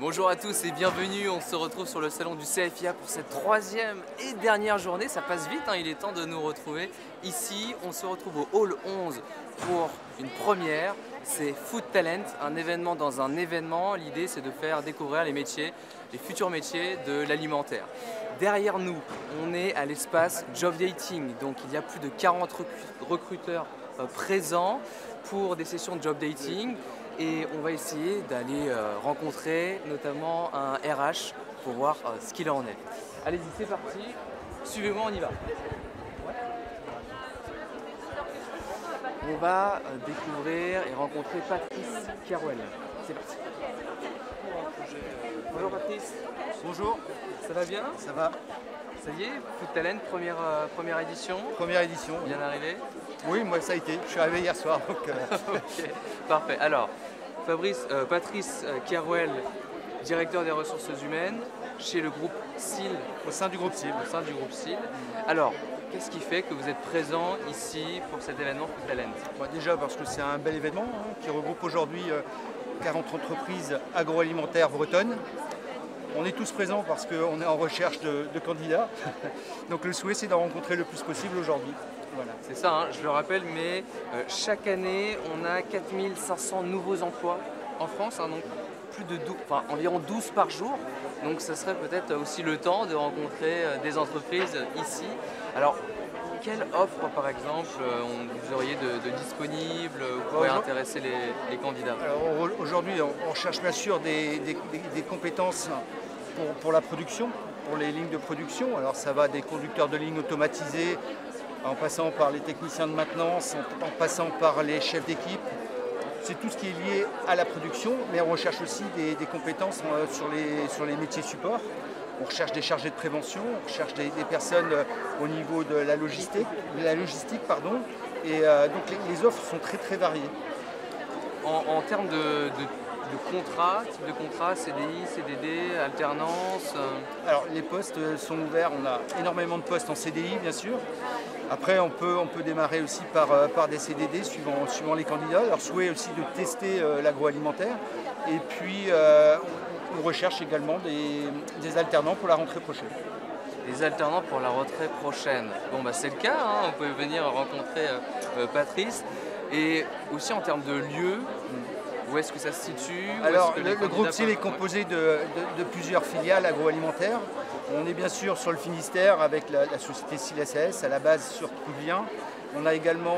Bonjour à tous et bienvenue, on se retrouve sur le salon du CFIA pour cette troisième et dernière journée. Ça passe vite, hein, il est temps de nous retrouver. Ici, on se retrouve au Hall 11 pour une première. C'est Food Talent, un événement dans un événement. L'idée, c'est de faire découvrir les métiers, les futurs métiers de l'alimentaire. Derrière nous, on est à l'espace Job Dating. Donc il y a plus de 40 recruteurs présents pour des sessions de Job Dating. Et on va essayer d'aller rencontrer notamment un RH pour voir ce qu'il en est. Allez-y, c'est parti. Suivez-moi, on y va. On va découvrir et rencontrer Patrice Kerouel. C'est parti. Bonjour Patrice. Bonjour. Ça va bien? Ça va. Ça y est, Food Talent, première édition. Première édition. Bien arrivé? Oui, moi ça a été. Je suis arrivé hier soir. Donc, Ok, parfait. Alors, Patrice Kerouel, directeur des ressources humaines chez le groupe SIL. Au sein du groupe SIL. Au sein du groupe SIL. Alors, qu'est-ce qui fait que vous êtes présent ici pour cet événement Food Talent? Déjà parce que c'est un bel événement qui regroupe aujourd'hui 40 entreprises agroalimentaires bretonnes. On est tous présents parce qu'on est en recherche de candidats. Donc le souhait, c'est d'en rencontrer le plus possible aujourd'hui. Voilà. C'est ça, hein, je le rappelle, mais chaque année, on a 4500 nouveaux emplois en France, hein, donc environ 12 par jour. Donc ça serait peut-être aussi le temps de rencontrer des entreprises ici. Alors, quelle offre, par exemple, vous auriez de disponible pour intéresser les candidats? Alors aujourd'hui, on cherche bien sûr des compétences pour la production, pour les lignes de production. Alors ça va des conducteurs de lignes automatisés, en passant par les techniciens de maintenance, en passant par les chefs d'équipe. C'est tout ce qui est lié à la production, mais on recherche aussi des compétences sur les métiers support. On recherche des chargés de prévention, on recherche des personnes au niveau de la logistique, et donc les offres sont très très variées. En termes de contrat, type de contrat, CDI, CDD, alternance? Alors les postes sont ouverts, on a énormément de postes en CDI bien sûr. Après on peut démarrer aussi par des CDD suivant les candidats. Leur souhait aussi de tester l'agroalimentaire. Et puis on recherche également des alternants pour la rentrée prochaine. Des alternants pour la rentrée prochaine. Bon bah c'est le cas, hein, vous pouvez venir rencontrer Patrice. Et aussi en termes de lieu, où est-ce que ça se situe? Alors le groupe SIL est composé de plusieurs filiales agroalimentaires. On est bien sûr sur le Finistère avec la société SIL SAS, à la base sur Trouvien. On a également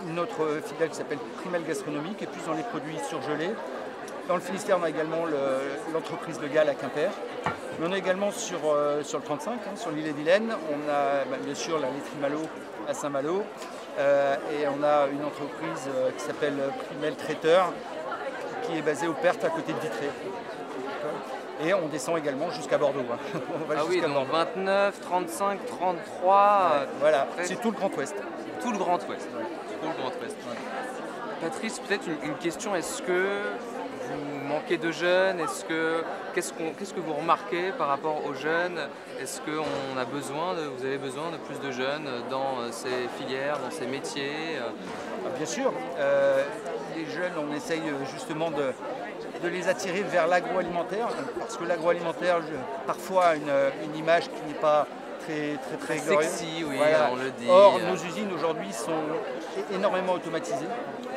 une autre filiale qui s'appelle Primel Gastronomie, qui est plus dans les produits surgelés. Dans le Finistère, on a également l'entreprise de Galles à Quimper. Mais on est également sur le 35, sur l'île-et-Vilaine. On a bien sûr la laiterie Malo à Saint-Malo. Et on a une entreprise qui s'appelle Primel Traiteur, qui est basée au Perth à côté de Vitré. Et on descend également jusqu'à Bordeaux. Ah oui, donc 29, 35, 33. Voilà, c'est tout le Grand Ouest. Tout le Grand Ouest. Tout le Grand Ouest. Patrice, peut-être une question, est-ce que vous manquez de jeunes? Qu'est-ce que vous remarquez par rapport aux jeunes? Est-ce que vous avez besoin de plus de jeunes dans ces filières, dans ces métiers? Bien sûr, les jeunes, on essaye justement de les attirer vers l'agroalimentaire, parce que l'agroalimentaire, parfois, a une image qui n'est pas très glorieuse. Sexy, oui, voilà. On le dit. Or, nos usines aujourd'hui sont énormément automatisées.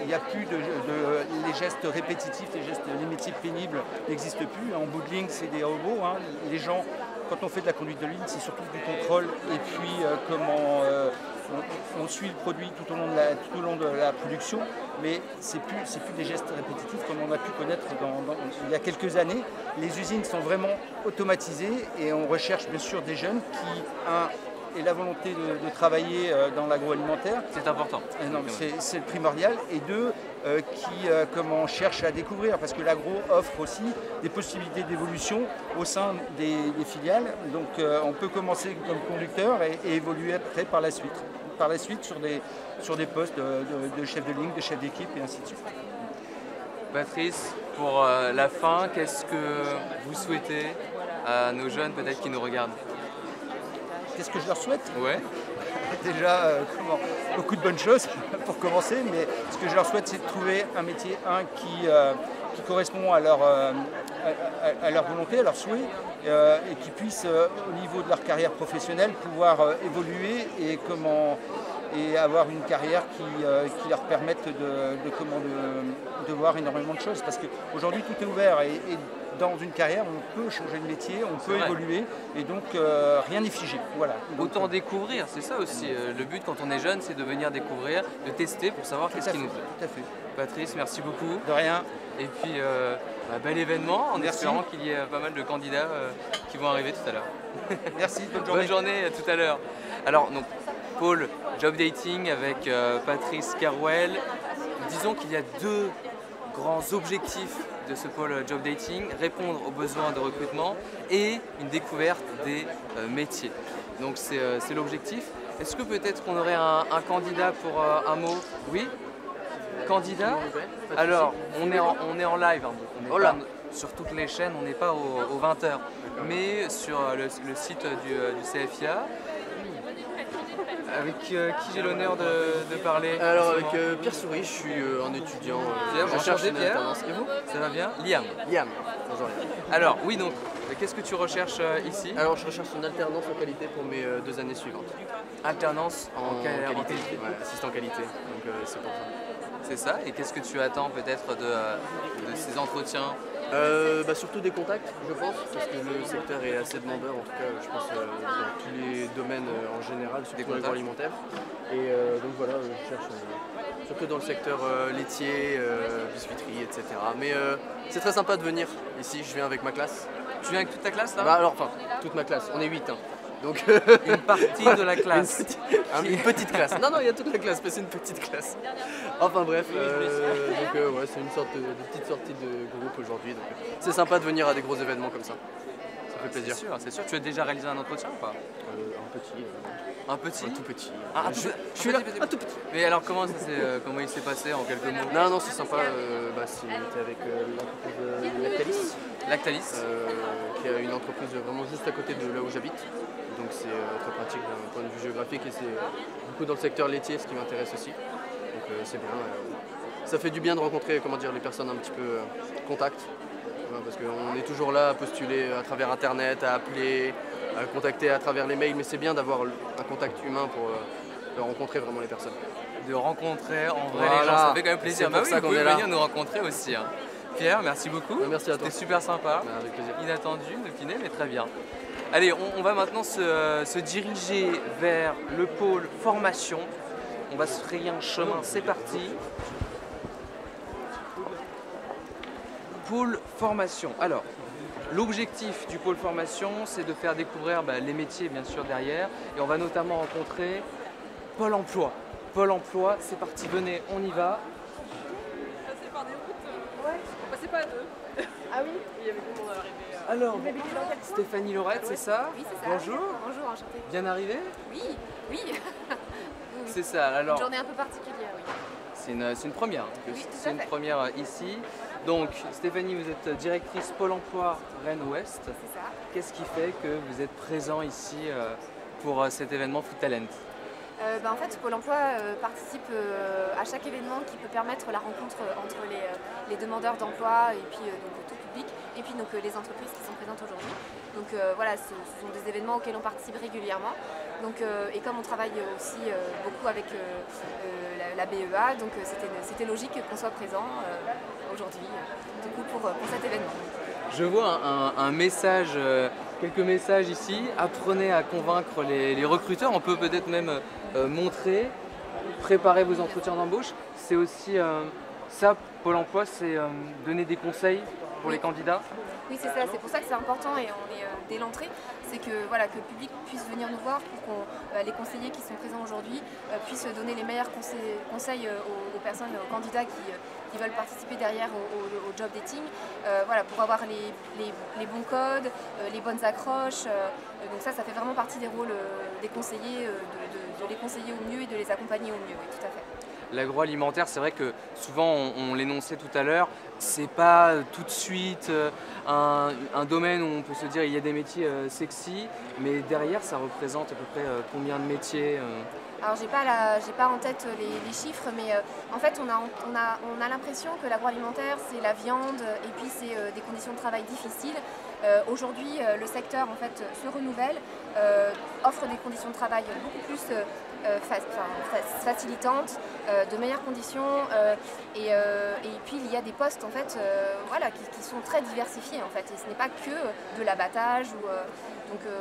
Il n'y a plus les gestes répétitifs, les métiers pénibles n'existent plus. En bout de ligne, c'est des robots. Les gens, quand on fait de la conduite de ligne, c'est surtout du contrôle et puis comment on suit le produit tout au long de la production, mais c'est plus des gestes répétitifs comme on a pu connaître il y a quelques années. Les usines sont vraiment automatisées et on recherche bien sûr des jeunes qui, aient la volonté de travailler dans l'agroalimentaire. C'est important. C'est le primordial. Et deux, qui cherchent à découvrir, parce que l'agro offre aussi des possibilités d'évolution au sein des filiales. Donc on peut commencer comme conducteur et évoluer après par la suite sur des postes de chef de ligne, de chef d'équipe et ainsi de suite. Patrice, pour la fin, qu'est-ce que vous souhaitez à nos jeunes peut-être qui nous regardent? Qu'est-ce que je leur souhaite? Ouais. Déjà, beaucoup de bonnes choses pour commencer, mais ce que je leur souhaite, c'est de trouver un métier, qui correspond à à leur volonté, à leur souhait, et qui puissent, au niveau de leur carrière professionnelle, pouvoir évoluer et avoir une carrière qui leur permette de voir énormément de choses. Parce qu'aujourd'hui, tout est ouvert et dans une carrière, on peut changer de métier, on peut évoluer et donc rien n'est figé. Voilà. Autant découvrir, c'est ça aussi. Le but quand on est jeune, c'est de venir découvrir, de tester pour savoir qu'est-ce qui nous plaît. Tout à fait. Patrice, merci beaucoup. De rien. Et puis, bel événement en espérant qu'il y ait pas mal de candidats qui vont arriver tout à l'heure. Merci, bonne journée. Bonne journée, à tout à l'heure. Alors, donc, pôle Job Dating avec Patrice Carouel. Disons qu'il y a deux grands objectifs de ce pôle Job Dating, répondre aux besoins de recrutement et une découverte des métiers. Donc c'est l'objectif. Est-ce que peut-être qu'on aurait un candidat pour un mot? Oui? Candidat? Alors, on est en live, hein, donc on est pas sur toutes les chaînes, on n'est pas aux 20h, mais sur le site du CFIA. Avec qui j'ai l'honneur de parler? Alors avec Pierre Souris, je suis un étudiant. Je cherche Pierre. Et vous? Ça va bien? Liam. Liam. Bonjour Liam. Alors oui, donc qu'est-ce que tu recherches ici? Alors je recherche une alternance en qualité pour mes 2 années suivantes. Alternance en qualité. Ouais, assistant qualité. Donc c'est pour ça. C'est ça. Et qu'est-ce que tu attends peut-être de ces entretiens? Surtout des contacts, je pense, parce que le secteur est assez demandeur, en tout cas, je pense, dans tous les domaines en général, surtout l'agroalimentaire. Et donc voilà, je cherche surtout dans le secteur laitier, biscuiterie, etc. Mais c'est très sympa de venir ici, je viens avec ma classe. Tu viens avec toute ta classe là? Alors, enfin, toute ma classe, on est 8. Hein. Donc, une partie de la classe. Une petite classe. Non, il y a toute la classe, mais c'est une petite classe. Enfin bref, ouais, c'est une sorte de petite sortie de groupe aujourd'hui. C'est sympa de venir à des gros événements comme ça. Ça fait plaisir. C'est sûr. Tu as déjà réalisé un entretien ou pas? Un petit. Un petit? Un tout petit. Je suis là, un tout petit. Mais alors comment il s'est passé en quelques mots? Non, c'est sympa. C'était avec l'entreprise Lactalis. Lactalis qui est une entreprise vraiment juste à côté de là où j'habite. Donc c'est très pratique d'un point de vue géographique et c'est beaucoup dans le secteur laitier, ce qui m'intéresse aussi. Donc c'est bien. Ça fait du bien de rencontrer les personnes un petit peu contact. Parce qu'on est toujours là à postuler à travers internet, à appeler, à contacter à travers les mails, mais c'est bien d'avoir un contact humain pour rencontrer vraiment les personnes. De rencontrer en vrai les gens, ça fait quand même plaisir. C'est pour ça qu'on est là. Venir nous rencontrer aussi. Hein. Pierre, merci beaucoup. Merci à toi. C'était super sympa. Avec plaisir. Inattendu, inopiné, mais très bien. Allez, on va maintenant se diriger vers le pôle formation. On va se frayer un chemin, c'est parti. Pôle formation. Alors, l'objectif du pôle formation, c'est de faire découvrir les métiers, bien sûr, derrière. Et on va notamment rencontrer Pôle emploi. Pôle emploi, c'est parti, venez, on y va. Passer par des routes. Ouais, on passait pas à deux. Ah oui? Il y avait tout le monde à arriver. Alors, Stéphanie Laurette, c'est ça? Oui, c'est ça. Bonjour. Bonjour, enchantée. Bien arrivé? Oui. C'est ça, alors. Une journée un peu particulière, oui. C'est une première. Oui, tout c'est à une fait. première ici. Donc, Stéphanie, vous êtes directrice Pôle emploi Rennes-Ouest. C'est ça. Qu'est-ce qui fait que vous êtes présent ici pour cet événement Food Talent? En fait, Pôle emploi participe à chaque événement qui peut permettre la rencontre entre les demandeurs d'emploi et puis donc, tout public et puis donc, les entreprises qui sont présentes aujourd'hui. Donc voilà, ce sont des événements auxquels on participe régulièrement. Donc, et comme on travaille aussi beaucoup avec la BEA, donc c'était logique qu'on soit présent aujourd'hui du coup, pour cet événement. Je vois un message, quelques messages ici. Apprenez à convaincre les recruteurs. On peut peut-être même montrer, préparer vos entretiens d'embauche. C'est aussi ça, Pôle emploi, c'est donner des conseils pour les candidats. Oui, c'est ça, c'est pour ça que c'est important et on est dès l'entrée, c'est que, voilà, que le public puisse venir nous voir pour que les conseillers qui sont présents aujourd'hui puissent donner les meilleurs conseils aux personnes, aux candidats qui veulent participer derrière au job dating, voilà, pour avoir les bons codes, les bonnes accroches. Donc ça fait vraiment partie des rôles des conseillers, de les conseiller au mieux et de les accompagner au mieux, oui, tout à fait. L'agroalimentaire, c'est vrai que souvent, on l'énonçait tout à l'heure, c'est pas tout de suite un domaine où on peut se dire il y a des métiers sexy, mais derrière, ça représente à peu près combien de métiers Alors j'ai pas en tête les chiffres, mais en fait on a l'impression que l'agroalimentaire c'est la viande et puis c'est des conditions de travail difficiles. Aujourd'hui le secteur en fait se renouvelle, offre des conditions de travail beaucoup plus facilitantes, de meilleures conditions et puis il y a des postes en fait voilà, qui sont très diversifiés en fait et ce n'est pas que de l'abattage ou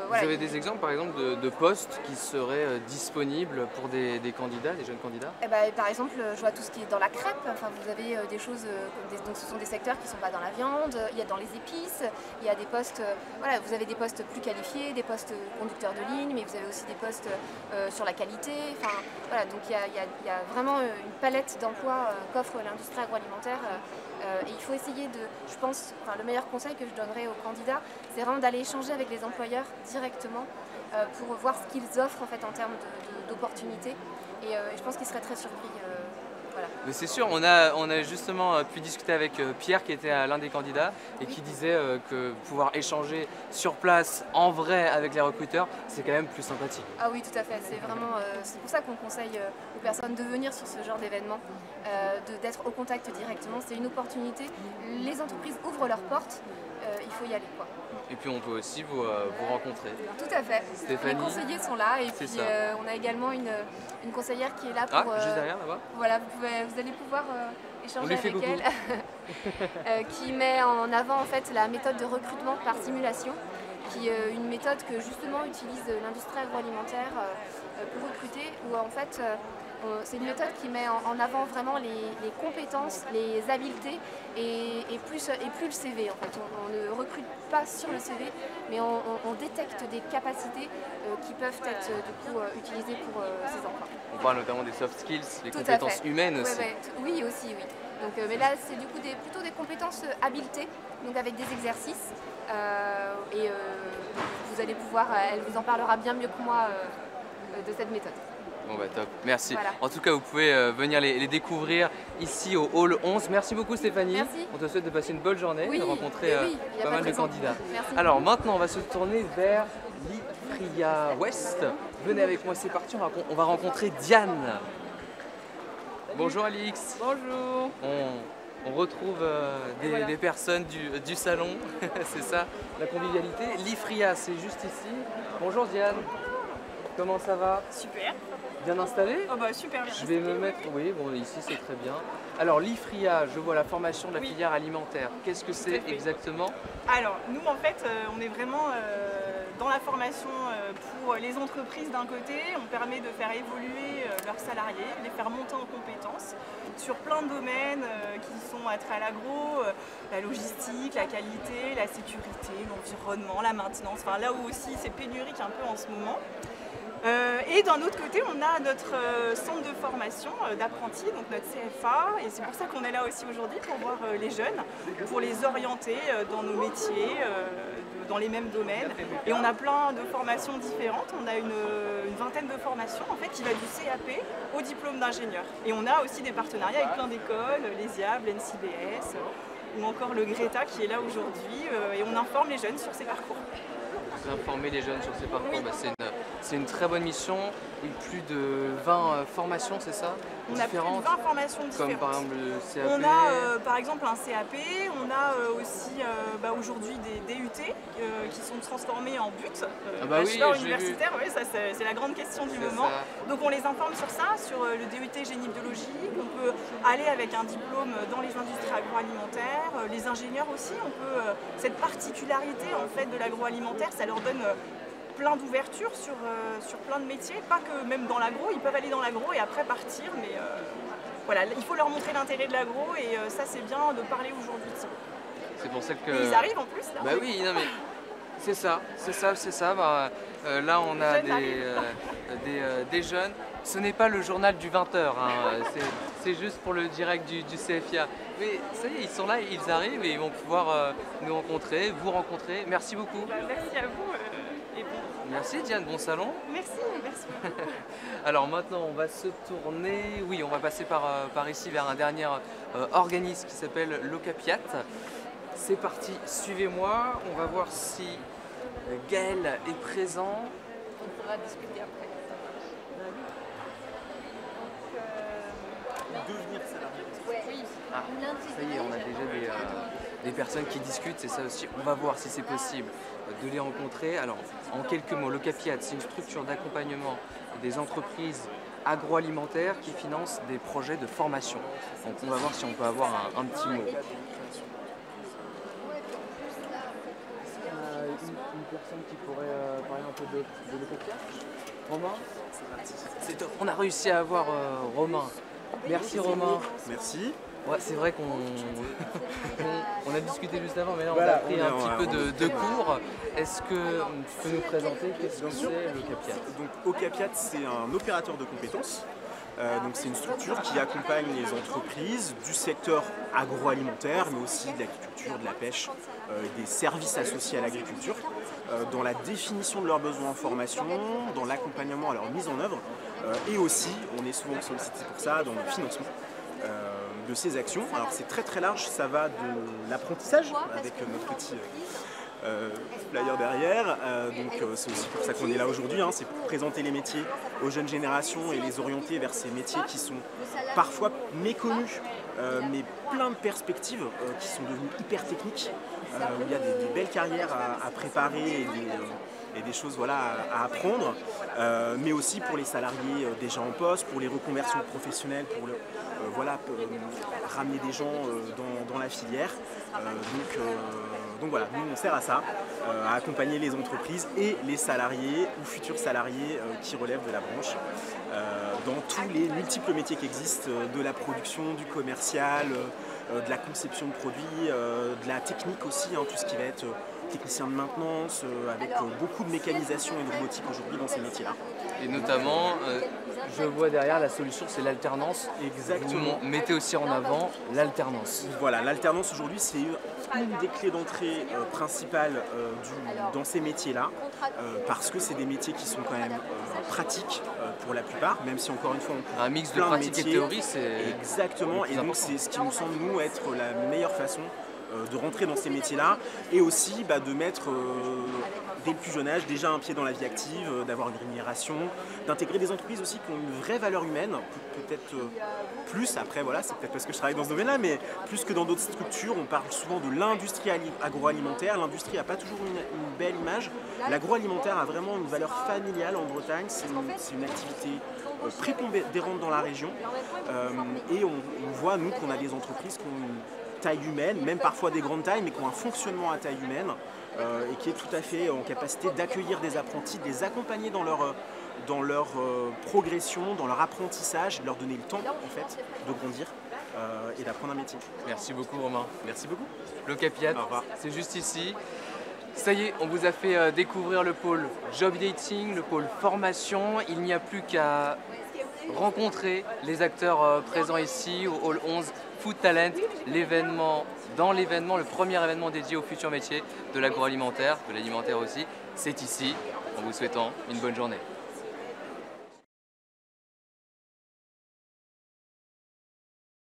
Vous avez des exemples par exemple de postes qui seraient disponibles pour des candidats, des jeunes candidats? Par exemple, je vois tout ce qui est dans la crêpe, enfin, vous avez des choses, donc ce sont des secteurs qui ne sont pas dans la viande, il y a dans les épices, il y a des postes, voilà, vous avez des postes plus qualifiés, des postes conducteurs de ligne, mais vous avez aussi des postes sur la qualité, enfin, voilà, donc il y a vraiment une palette d'emplois qu'offre l'industrie agroalimentaire. Et il faut essayer de, je pense, le meilleur conseil que je donnerais aux candidats, c'est vraiment d'aller échanger avec les employeurs directement pour voir ce qu'ils offrent en fait en termes d'opportunités. Et je pense qu'ils seraient très surpris. Voilà. Mais c'est sûr, on a justement pu discuter avec Pierre qui était l'un des candidats et qui disait que pouvoir échanger sur place en vrai avec les recruteurs, c'est quand même plus sympathique. Ah oui, tout à fait. C'est vraiment, c'est pour ça qu'on conseille aux personnes de venir sur ce genre d'événement, d'être au contact directement. C'est une opportunité. Les entreprises ouvrent leurs portes, il faut y aller, quoi. Et puis on peut aussi vous rencontrer. Tout à fait. Stéphanie. Les conseillers sont là et puis on a également une conseillère qui est là pour... juste derrière là-bas. Voilà, vous allez pouvoir échanger avec elle, qui met en avant en fait la méthode de recrutement par simulation, qui est une méthode que justement utilise l'industrie agroalimentaire pour recruter, où en fait c'est une méthode qui met en avant vraiment les compétences, les habiletés et plus le CV. En fait. On ne recrute pas sur le CV, mais on détecte des capacités qui peuvent être du coup utilisées pour ces emplois. On parle notamment des soft skills, les compétences humaines aussi. Oui, aussi, oui. Donc, mais là, c'est du coup plutôt des compétences habiletés, donc avec des exercices. Vous allez pouvoir, elle vous en parlera bien mieux que moi de cette méthode. Bon bah top, merci. Voilà. En tout cas, vous pouvez venir les découvrir ici au Hall 11. Merci beaucoup Stéphanie. Merci. On te souhaite de passer une bonne journée, de rencontrer pas mal de candidats. Merci. Alors maintenant, on va se tourner vers l'Ifria West. Venez avec moi, c'est parti, on va rencontrer Diane. Bonjour Alix. Bonjour. On retrouve des personnes du salon, c'est ça, la convivialité. L'Ifria, c'est juste ici. Bonjour Diane. Comment ça va? Super. Bien installé? Oh bah super bien. Je vais me mettre, oui, bon ici c'est très bien. Alors l'Ifria, je vois la formation de la filière alimentaire. Qu'est-ce que c'est exactement? Alors nous en fait on est vraiment dans la formation pour les entreprises d'un côté. On permet de faire évoluer leurs salariés, les faire monter en compétences sur plein de domaines qui sont attraits à l'agro, la logistique, la qualité, la sécurité, l'environnement, la maintenance. Enfin là où aussi c'est pénurique un peu en ce moment. Et d'un autre côté, on a notre centre de formation d'apprentis, donc notre CFA, et c'est pour ça qu'on est là aussi aujourd'hui, pour voir les jeunes, pour les orienter dans nos métiers, dans les mêmes domaines. Et on a plein de formations différentes, on a une vingtaine de formations en fait, qui va du CAP au diplôme d'ingénieur. Et on a aussi des partenariats avec plein d'écoles, les IAB, l'NCBS, ou encore le Greta qui est là aujourd'hui, et on informe les jeunes sur ces parcours. Informer les jeunes sur ces parcours, oui. C'est une très bonne mission. Et plus de 20 formations, c'est ça? On a plus de 20 formations différentes. Comme par exemple le CAP. On a par exemple un CAP, on a aussi aujourd'hui des DUT qui sont transformés en BUT, bachelor universitaire, oui, ça c'est la grande question du moment. Ça. Donc on les informe sur ça, sur le DUT génie biologique, on peut aller avec un diplôme dans les industries agroalimentaires, les ingénieurs aussi, on peut, cette particularité en fait de l'agroalimentaire, ça leur donne plein d'ouvertures sur plein de métiers, pas que même dans l'agro, ils peuvent aller dans l'agro et après partir, mais voilà, il faut leur montrer l'intérêt de l'agro et ça c'est bien de parler aujourd'hui de ça. C'est pour ça que... Et ils arrivent en plus là. Bah oui, non mais c'est ça. Bah, là on a des jeunes. Ce n'est pas le journal du 20h, hein. C'est juste pour le direct du CFIA. Mais ça y est, ils sont là, ils arrivent et ils vont pouvoir nous rencontrer, vous rencontrer. Merci beaucoup. Bah, merci à vous. Merci Diane, bon salon. Merci. Alors maintenant on va se tourner, oui on va passer par ici vers un dernier organisme qui s'appelle l'Ocapiat. C'est parti, suivez-moi, on va voir si Gaël est présent. On pourra discuter après. des personnes qui discutent, c'est ça aussi. On va voir si c'est possible de les rencontrer. Alors, en quelques mots, l'OCAPIAT, c'est une structure d'accompagnement des entreprises agroalimentaires qui financent des projets de formation. Donc on va voir si on peut avoir un petit mot. Une personne qui pourrait parler un peu de l'OCAPIAT? Romain? C'est top. On a réussi à avoir Romain. Merci Romain. Merci. Ouais, c'est vrai qu'on a discuté juste avant, mais là on a pris un petit peu de cours. Est-ce que tu peux nous présenter qu'est-ce que c'est l'OCAPIAT? Donc OCAPIAT, c'est un opérateur de compétences. Donc c'est une structure qui accompagne les entreprises du secteur agroalimentaire, mais aussi de l'agriculture, de la pêche, des services associés à l'agriculture, dans la définition de leurs besoins en formation, dans l'accompagnement à leur mise en œuvre, et aussi, on est souvent sollicité pour ça, dans le financement de ces actions. Alors c'est très très large, ça va de l'apprentissage, avec notre petit flyer derrière, c'est aussi pour ça qu'on est là aujourd'hui, hein, c'est pour présenter les métiers aux jeunes générations et les orienter vers ces métiers qui sont parfois méconnus, mais plein de perspectives qui sont devenues hyper techniques, où il y a des belles carrières à préparer et des choses à apprendre, mais aussi pour les salariés déjà en poste, pour les reconversions professionnelles, pour ramener des gens dans la filière. Donc voilà, nous on sert à ça, à accompagner les entreprises et les salariés ou futurs salariés qui relèvent de la branche dans tous les multiples métiers qui existent, de la production, du commercial, de la conception de produits, de la technique aussi, hein, tout ce qui va être technicien de maintenance, avec beaucoup de mécanisation et de robotique aujourd'hui dans ces métiers-là. Et notamment, je vois derrière la solution, c'est l'alternance. Exactement. Vous mettez aussi en avant l'alternance. Voilà, l'alternance aujourd'hui, c'est une des clés d'entrée principales dans ces métiers-là, parce que c'est des métiers qui sont quand même pratiques pour la plupart, même si encore une fois on un mix de pratique et de théorie, c'est exactement. Et donc c'est ce qui nous semble nous être la meilleure façon de rentrer dans ces métiers-là, et aussi de mettre dès le plus jeune âge déjà un pied dans la vie active, d'avoir une rémunération, d'intégrer des entreprises aussi qui ont une vraie valeur humaine, peut-être plus, après voilà, c'est peut-être parce que je travaille dans ce domaine-là, mais plus que dans d'autres structures, on parle souvent de l'industrie agroalimentaire. L'industrie n'a pas toujours une belle image. L'agroalimentaire a vraiment une valeur familiale en Bretagne, c'est une activité prépondérante dans la région, et on voit nous qu'on a des entreprises qui ont une taille humaine, même parfois des grandes tailles, mais qui ont un fonctionnement à taille humaine et qui est tout à fait en capacité d'accueillir des apprentis, de les accompagner dans leur progression, dans leur apprentissage, de leur donner le temps en fait de grandir et d'apprendre un métier. Merci beaucoup Romain. Merci beaucoup. L'OCAPIAT, c'est juste ici. Ça y est, on vous a fait découvrir le pôle job dating, le pôle formation. Il n'y a plus qu'à rencontrer les acteurs présents ici au Hall 11 Food Talent, le premier événement dédié aux futurs métiers de l'agroalimentaire, de l'alimentaire aussi. C'est ici, en vous souhaitant une bonne journée.